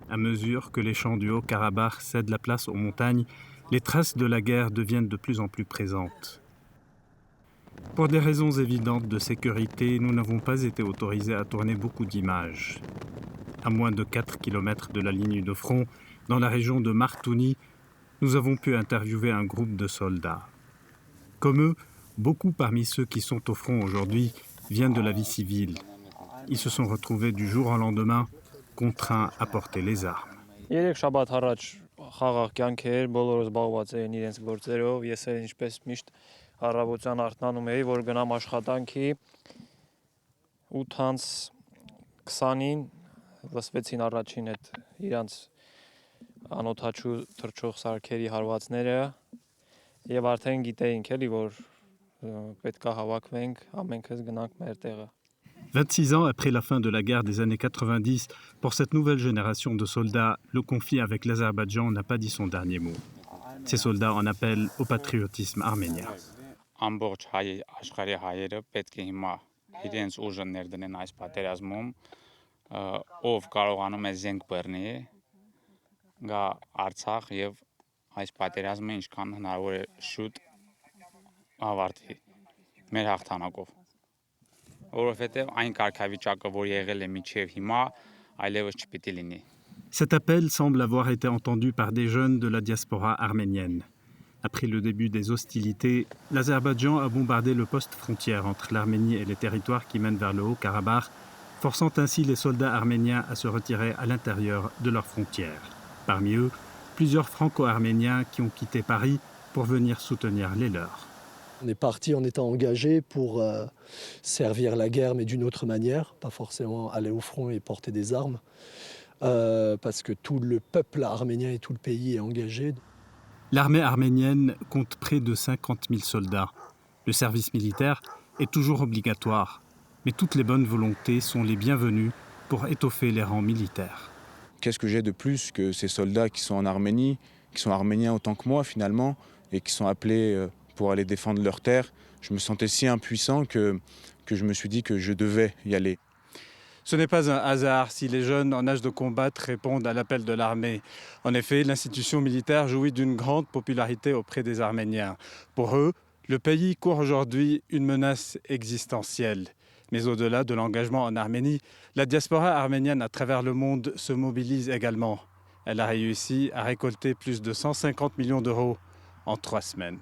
À mesure que les champs du Haut-Karabakh cèdent la place aux montagnes, les traces de la guerre deviennent de plus en plus présentes. Pour des raisons évidentes de sécurité, nous n'avons pas été autorisés à tourner beaucoup d'images. À moins de 4 km de la ligne de front, dans la région de Martouni, nous avons pu interviewer un groupe de soldats. Comme eux, beaucoup parmi ceux qui sont au front aujourd'hui viennent de la vie civile. Ils se sont retrouvés du jour au lendemain contraints à porter les armes. Երեք շաբաթ առաջ խաղաղ կյանք էր, բոլորը զբաղված էին իրենց գործերով, ես էլ ինչպես միշտ առավոտյան արթնանում էի, որ գնամ աշխատանքի 8:20-ին լսվեցին առաջին այդ իրանց անօթաչու թռչող սարքերի հարվածները եւ արդեն գիտեինք էլի որ պետք է հավաքվենք, ամենքս գնանք մեր տեղը. 26 ans après la fin de la guerre des années 90, pour cette nouvelle génération de soldats, le conflit avec l'Azerbaïdjan n'a pas dit son dernier mot. Ces soldats en appellent au patriotisme arménien. Ամբողջ աշխարհի հայերը պետք է հիմա իրենց ուժը ներդնեն այս պատերազմում, ով կարողանում է զենք բռնի, գա Արցախ եւ այս պատերազմը ինչքան հնարավոր է շուտ ավարտվի մեր հաղթանակով. որովհետեւ այն կարգավիճակը, որ եղել է մինչեւ հիմա, այլևս չպիտի լինի. Cet appel semble avoir été entendu par des jeunes de la diaspora arménienne. Après le début des hostilités, l'Azerbaïdjan a bombardé le poste frontière entre l'Arménie et les territoires qui mènent vers le Haut-Karabakh, forçant ainsi les soldats arméniens à se retirer à l'intérieur de leurs frontières. Parmi eux, plusieurs franco-arméniens qui ont quitté Paris pour venir soutenir les leurs. On est parti en étant engagé pour servir la guerre, mais d'une autre manière, pas forcément aller au front et porter des armes, parce que tout le peuple arménien et tout le pays est engagé. L'armée arménienne compte près de 50 000 soldats. Le service militaire est toujours obligatoire, mais toutes les bonnes volontés sont les bienvenues pour étoffer les rangs militaires. Qu'est-ce que j'ai de plus que ces soldats qui sont en Arménie, qui sont arméniens autant que moi finalement, et qui sont appelés pour aller défendre leur terre. Je me sentais si impuissant que je me suis dit que je devais y aller. Ce n'est pas un hasard si les jeunes en âge de combattre répondent à l'appel de l'armée. En effet, l'institution militaire jouit d'une grande popularité auprès des Arméniens. Pour eux, le pays court aujourd'hui une menace existentielle. Mais au-delà de l'engagement en Arménie, la diaspora arménienne à travers le monde se mobilise également. Elle a réussi à récolter plus de 150 millions d'euros en 3 semaines.